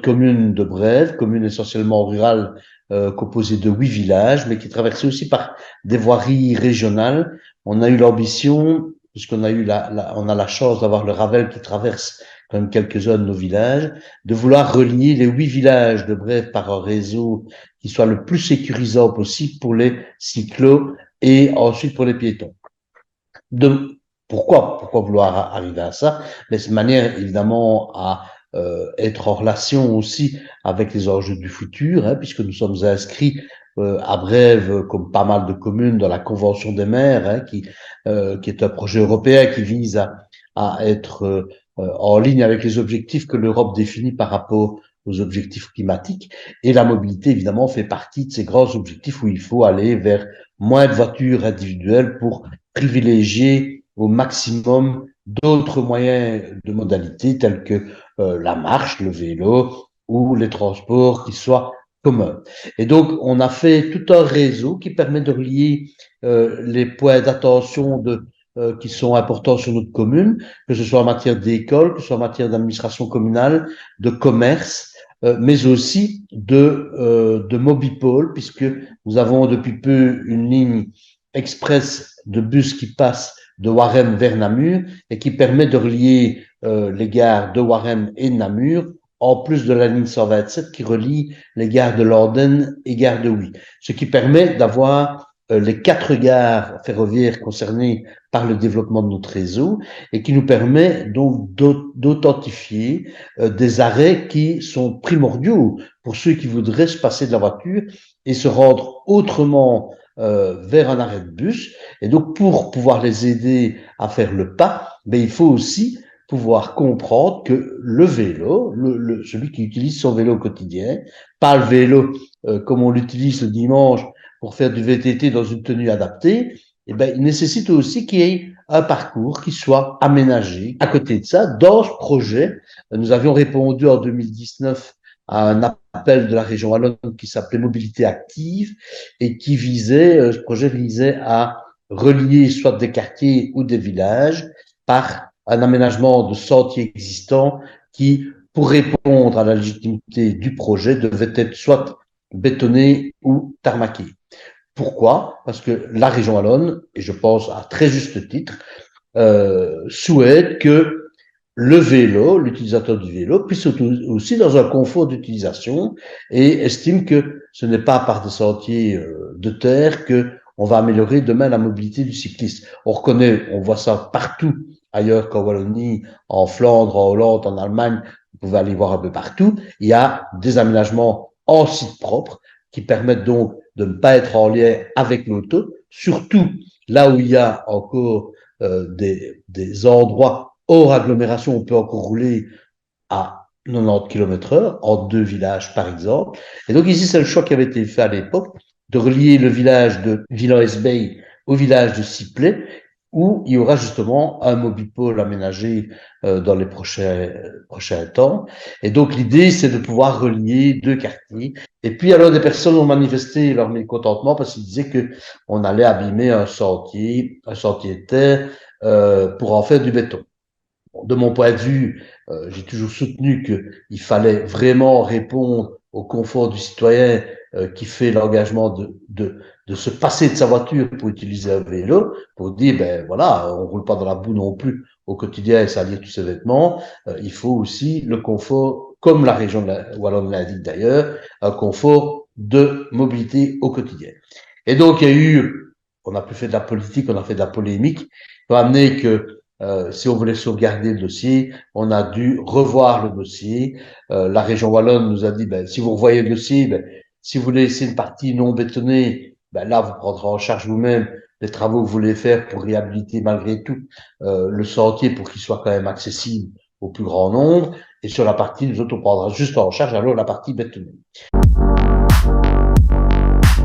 commune de Brève, commune essentiellement rurale, composée de 8 villages, mais qui est traversée aussi par des voiries régionales. On a eu l'ambition, puisqu'on a eu on a la chance d'avoir le Ravel qui traverse quand même quelques-uns de nos villages, de vouloir relier les 8 villages de Brève par un réseau qui soit le plus sécurisant possible pour les cyclos et ensuite pour les piétons. Pourquoi vouloir arriver à ça? Mais c'est une manière évidemment à être en relation aussi avec les enjeux du futur, hein, puisque nous sommes inscrits à Brève, comme pas mal de communes, dans la Convention des maires, hein, qui est un projet européen qui vise à être en ligne avec les objectifs que l'Europe définit par rapport aux objectifs climatiques. Et la mobilité, évidemment, fait partie de ces grands objectifs où il faut aller vers moins de voitures individuelles pour privilégier au maximum d'autres moyens de modalité tels que la marche, le vélo ou les transports qui soient communs. Et donc, on a fait tout un réseau qui permet de relier les points d'attention qui sont importants sur notre commune, que ce soit en matière d'école, que ce soit en matière d'administration communale, de commerce, mais aussi de Mobipole, puisque nous avons depuis peu une ligne express de bus qui passe de Waremme vers Namur et qui permet de relier les gares de Waremme et de Namur, en plus de la ligne 127 qui relie les gares de Landen et gares de Huy. Ce qui permet d'avoir les 4 gares ferroviaires concernées par le développement de notre réseau et qui nous permet donc d'authentifier des arrêts qui sont primordiaux pour ceux qui voudraient se passer de la voiture et se rendre autrement vers un arrêt de bus. Et donc, pour pouvoir les aider à faire le pas, ben, il faut aussi pouvoir comprendre que le vélo, celui qui utilise son vélo au quotidien, pas le vélo comme on l'utilise le dimanche pour faire du VTT dans une tenue adaptée, eh ben, il nécessite aussi qu'il y ait un parcours qui soit aménagé. À côté de ça, dans ce projet, nous avions répondu en 2019 à un appel de la région wallonne qui s'appelait Mobilité active et qui ce projet visait à relier soit des quartiers ou des villages par un aménagement de sentiers existants qui, pour répondre à la légitimité du projet, devait être soit bétonné ou tarmaqué. Pourquoi? Parce que la région wallonne, et je pense à très juste titre, souhaite que le vélo, l'utilisateur du vélo, puisse aussi dans un confort d'utilisation et estime que ce n'est pas par des sentiers de terre que on va améliorer demain la mobilité du cycliste. On voit ça partout ailleurs qu'en Wallonie, en Flandre, en Hollande, en Allemagne, vous pouvez aller voir un peu partout. Il y a des aménagements en site propre qui permettent donc de ne pas être en lien avec l'auto, surtout là où il y a encore des endroits hors agglomération, on peut encore rouler à 90 km/h en 2 villages, par exemple. Et donc ici, c'est le choix qui avait été fait à l'époque de relier le village de Villans-Esbeil au village de Sipley, où il y aura justement un mobipole aménagé dans les prochains temps. Et donc l'idée, c'est de pouvoir relier 2 quartiers. Et puis alors des personnes ont manifesté leur mécontentement parce qu'ils disaient que on allait abîmer un sentier de terre pour en faire du béton. De mon point de vue, j'ai toujours soutenu qu'il fallait vraiment répondre au confort du citoyen qui fait l'engagement de se passer de sa voiture pour utiliser un vélo, pour dire, ben voilà, on roule pas dans la boue non plus au quotidien et salir tous ses vêtements. Il faut aussi le confort, comme la région de Wallonne l'indique d'ailleurs, un confort de mobilité au quotidien. Et donc, on a plus fait de la politique, on a fait de la polémique, qui a amené que si on voulait sauvegarder le dossier, on a dû revoir le dossier. La région wallonne nous a dit, ben, si vous revoyez le dossier, ben, si vous laissez une partie non bétonnée, ben là, vous prendrez en charge vous-même les travaux que vous voulez faire pour réhabiliter malgré tout le sentier pour qu'il soit quand même accessible au plus grand nombre. Et sur la partie, nous autres, on prendra juste en charge alors la partie bétonnée.